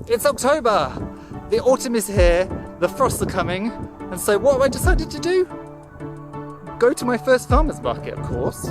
It's October! The autumn is here, the frosts are coming, and so what have I decided to do? Go to my first farmer's market, of course.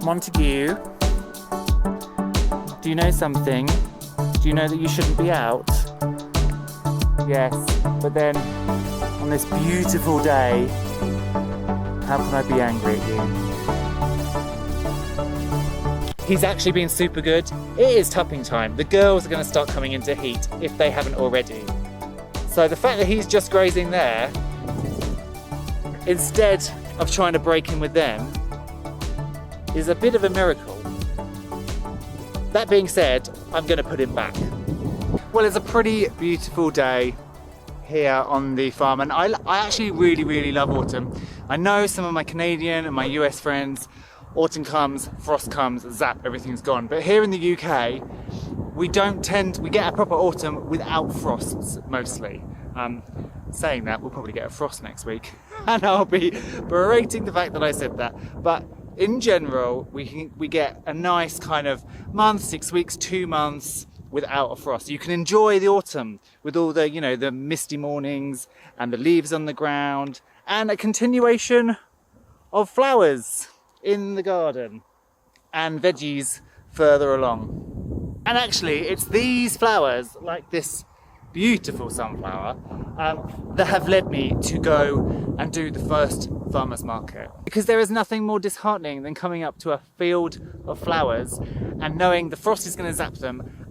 Montague, do you know something? Do you know that you shouldn't be out? Yes, but then on this beautiful day, how can I be angry at you? He's actually been super good. It is tupping time. The girls are going to start coming into heat if they haven't already. So the fact that he's just grazing there, instead of trying to break in with them, is a bit of a miracle. That being said, I'm going to put him back. Well, it's a pretty beautiful day here on the farm, and I actually really love autumn. I know some of my Canadian and my US friends, autumn comes, frost comes, zap, everything's gone. But here in the UK, we get a proper autumn without frosts, mostly. Saying that, we'll probably get a frost next week, and I'll be berating the fact that I said that. But in general, we get a nice kind of month, 6 weeks, 2 months without a frost. You can enjoy the autumn with all the, you know, the misty mornings and the leaves on the ground and a continuation of flowers in the garden and veggies further along. And actually, it's these flowers, like this beautiful sunflower, that have led me to go and do the first farmer's market. Because there is nothing more disheartening than coming up to a field of flowers and knowing the frost is going to zap them,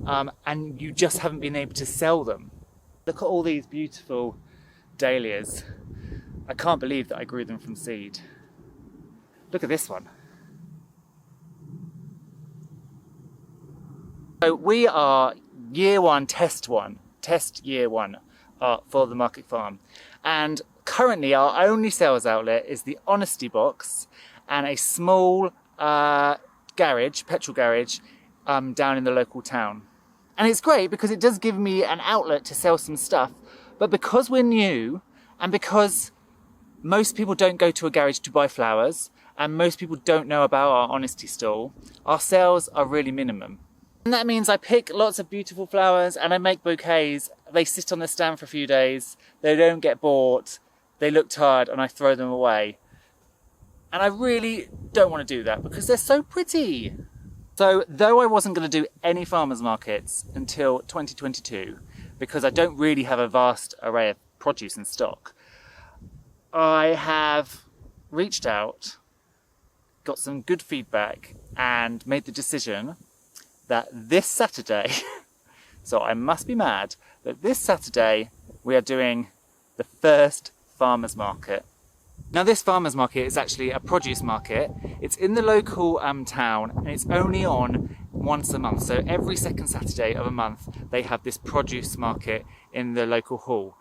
and you just haven't been able to sell them. Look at all these beautiful dahlias. I can't believe that I grew them from seed. Look at this one. So we are year one, test year one for the market farm, and currently our only sales outlet is the Honesty Box and a small petrol garage down in the local town. And it's great because it does give me an outlet to sell some stuff, but because we're new and because most people don't go to a garage to buy flowers and most people don't know about our Honesty stall, our sales are really minimum. And that means I pick lots of beautiful flowers and I make bouquets. They sit on the stand for a few days, they don't get bought, they look tired, and I throw them away. And I really don't want to do that because they're so pretty. So though I wasn't going to do any farmers markets until 2022, because I don't really have a vast array of produce in stock, I have reached out, got some good feedback, and made the decision that this Saturday, so I must be mad, that this Saturday we are doing the first farmers market. Now this farmers market is actually a produce market. It's in the local town and it's only on once a month. So every second Saturday of a month they have this produce market in the local hall.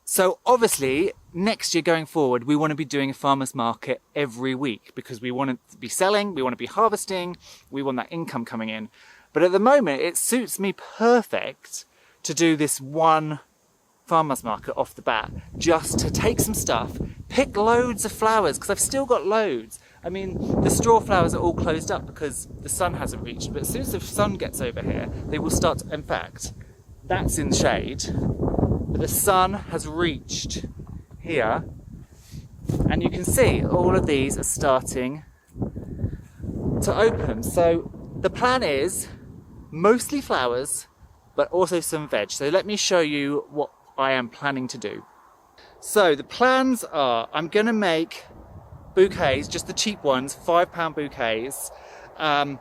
So obviously next year going forward we want to be doing a farmers market every week because we want to be selling, we want to be harvesting, we want that income coming in. But at the moment it suits me perfect to do this one farmers market off the bat, just to take some stuff, pick loads of flowers, because I've still got loads. I mean, the straw flowers are all closed up because the sun hasn't reached, but as soon as the sun gets over here, they will start to, in fact, that's in shade, but the sun has reached here, and you can see all of these are starting to open. So the plan is mostly flowers, but also some veg. So let me show you what I am planning to do. So the plans are, I'm going to make bouquets, just the cheap ones, £5 bouquets. I'm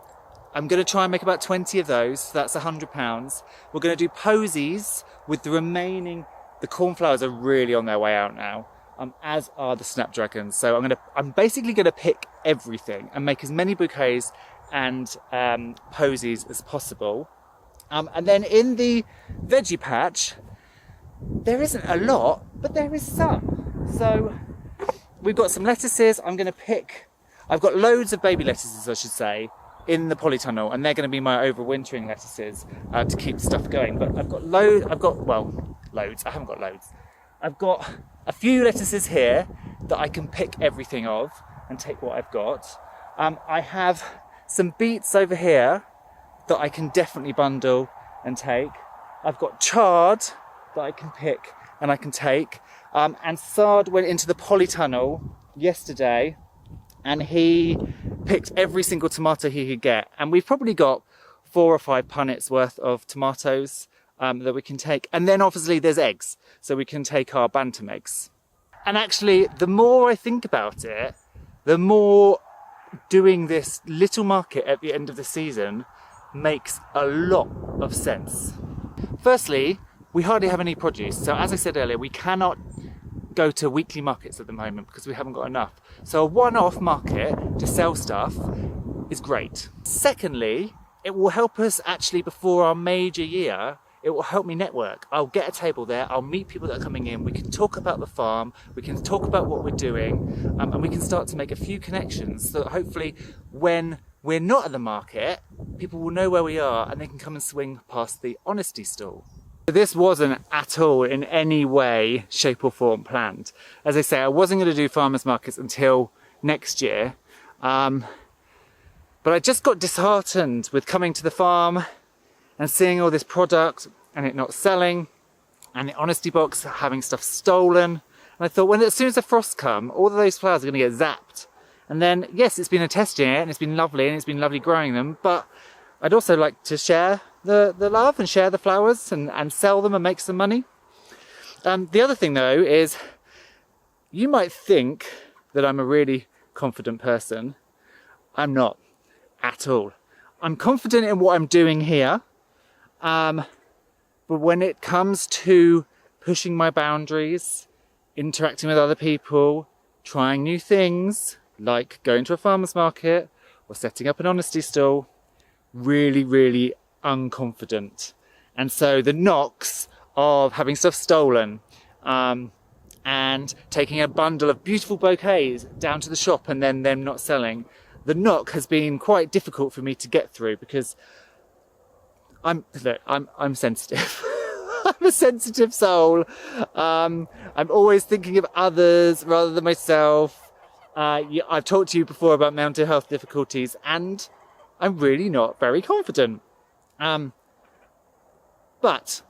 I'm going to try and make about 20 of those, so that's £100. We're going to do posies with the remaining. The cornflowers are really on their way out now, as are the snapdragons. So I'm basically going to pick everything and make as many bouquets and posies as possible. And then in the veggie patch, there isn't a lot, but there is some. So we've got some lettuces. I've got loads of baby lettuces, I should say, in the polytunnel, and they're going to be my overwintering lettuces to keep stuff going. But I've got loads. I haven't got loads. I've got a few lettuces here that I can pick everything of and take what I've got. I have some beets over here that I can definitely bundle and take. I've got chard that I can pick and I can take. And Sard went into the polytunnel yesterday and he picked every single tomato he could get. And we've probably got 4 or 5 punnets worth of tomatoes that we can take. And then obviously there's eggs, so we can take our bantam eggs. And actually, the more I think about it, the more doing this little market at the end of the season makes a lot of sense. Firstly, we hardly have any produce. So as I said earlier, we cannot go to weekly markets at the moment because we haven't got enough. So a one-off market to sell stuff is great. Secondly, it will help us actually before our major year. It will help me network. I'll get a table there, I'll meet people that are coming in, we can talk about the farm, we can talk about what we're doing, and we can start to make a few connections so that hopefully when we're not at the market, people will know where we are and they can come and swing past the honesty stall. This wasn't at all in any way, shape or form planned. As I say, I wasn't going to do farmers markets until next year, but I just got disheartened with coming to the farm and seeing all this product and it not selling, and the honesty box having stuff stolen. And I thought, as soon as the frosts come, all of those flowers are going to get zapped. And then, yes, it's been a test year and it's been lovely and it's been lovely growing them, but I'd also like to share the love and share the flowers and sell them and make some money. The other thing though is, you might think that I'm a really confident person. I'm not at all. I'm confident in what I'm doing here. But when it comes to pushing my boundaries, interacting with other people, trying new things, like going to a farmer's market or setting up an honesty stall, really, really unconfident. And so the knocks of having stuff stolen and taking a bundle of beautiful bouquets down to the shop and then them not selling, the knock has been quite difficult for me to get through because I'm sensitive. I'm a sensitive soul. I'm always thinking of others rather than myself. I've talked to you before about mental health difficulties and I'm really not very confident. But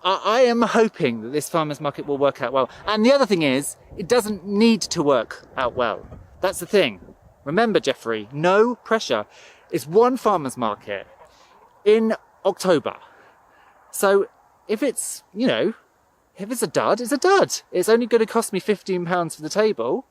I am hoping that this farmer's market will work out well. And the other thing is, it doesn't need to work out well. That's the thing. Remember, Jeffrey, no pressure. It's one farmer's market in October. So if it's, if it's a dud, it's a dud. It's only going to cost me £15 for the table.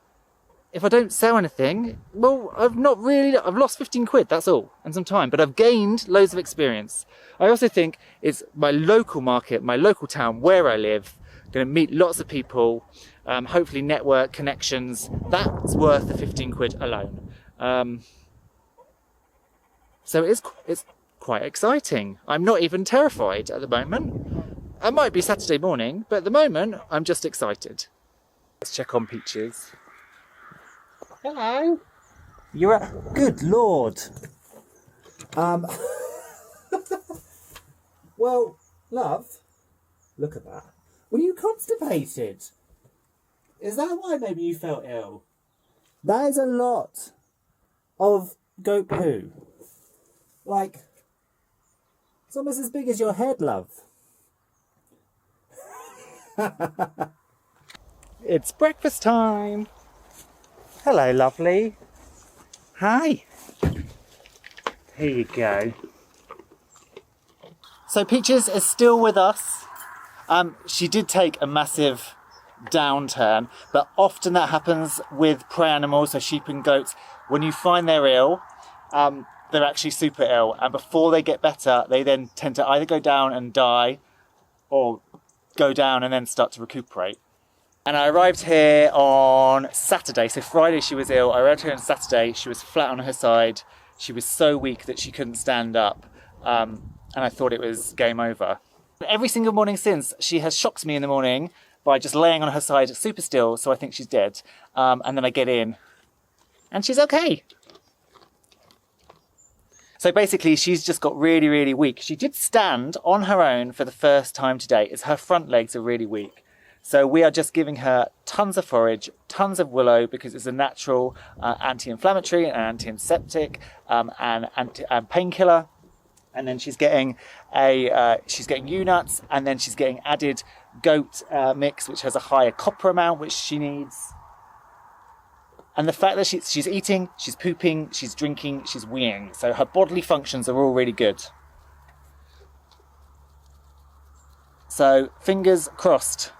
If I don't sell anything, well, I've lost 15 quid, that's all, and some time, but I've gained loads of experience. I also think it's my local market, my local town, where I live, going to meet lots of people, hopefully network, connections. That's worth the 15 quid alone. So it's quite exciting. I'm not even terrified at the moment. I might be Saturday morning, but at the moment, I'm just excited. Let's check on Peaches. Hello. You're a good Lord. Well, love, look at that. Were you constipated? Is that why maybe you felt ill? That is a lot of goat poo. Like, it's almost as big as your head, love. It's breakfast time. Hello, lovely. Hi. Here you go. So Peaches is still with us. She did take a massive downturn, but often that happens with prey animals, so sheep and goats. When you find they're ill, they're actually super ill, and before they get better, they then tend to either go down and die or go down and then start to recuperate. And I arrived here on Saturday, so Friday she was ill. I arrived here on Saturday, she was flat on her side. She was so weak that she couldn't stand up, and I thought it was game over. Every single morning since, she has shocked me in the morning by just laying on her side super still, so I think she's dead. And then I get in, and she's okay. So basically, she's just got really, really weak. She did stand on her own for the first time today. It's her front legs are really weak. So we are just giving her tons of forage, tons of willow, because it's a natural anti-inflammatory and antiseptic and painkiller. And then she's getting U-nuts, and then she's getting added goat mix, which has a higher copper amount, which she needs. And the fact that she's eating, she's pooping, she's drinking, she's weeing. So her bodily functions are all really good. So fingers crossed.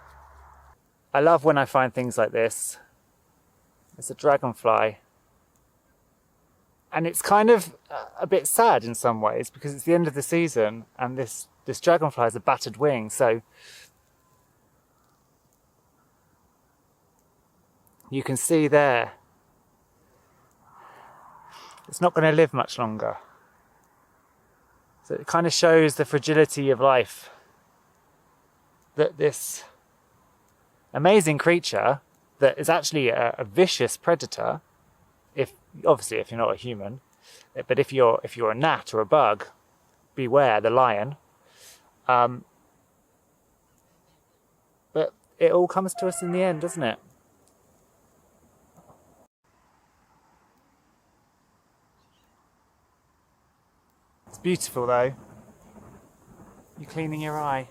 I love when I find things like this. It's a dragonfly. And it's kind of a bit sad in some ways because it's the end of the season and this dragonfly has a battered wing. So you can see there, it's not going to live much longer. So it kind of shows the fragility of life, that this amazing creature that is actually a vicious predator, obviously if you're not a human, but if you're a gnat or a bug, beware the lion. But it all comes to us in the end, doesn't it? It's beautiful though. You're cleaning your eye.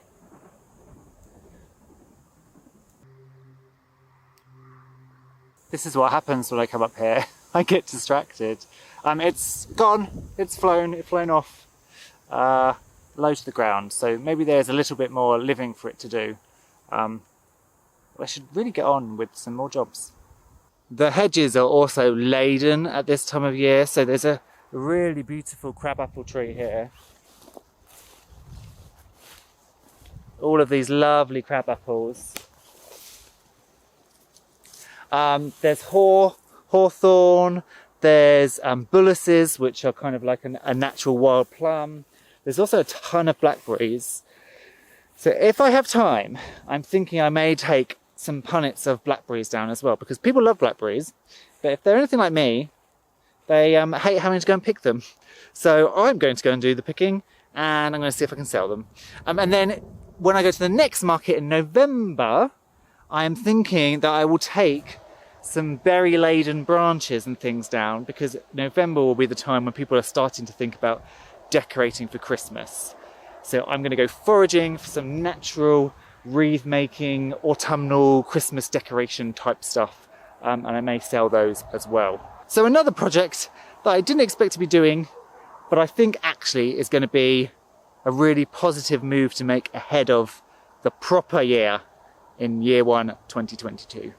This is what happens when I come up here. I get distracted. It's gone. It's flown off low to the ground. So maybe there's a little bit more living for it to do. I should really get on with some more jobs. The hedges are also laden at this time of year. So there's a really beautiful crabapple tree here. All of these lovely crabapples. There's hawthorn, there's bullaces, which are kind of like a natural wild plum. There's also a ton of blackberries. So if I have time, I'm thinking I may take some punnets of blackberries down as well, because people love blackberries, but if they're anything like me, they hate having to go and pick them. So I'm going to go and do the picking, and I'm going to see if I can sell them. And then when I go to the next market in November, I am thinking that I will take some berry-laden branches and things down, because November will be the time when people are starting to think about decorating for Christmas. So I'm going to go foraging for some natural wreath-making, autumnal Christmas decoration type stuff, and I may sell those as well. So another project that I didn't expect to be doing, but I think actually is going to be a really positive move to make ahead of the proper year in year 1 2022.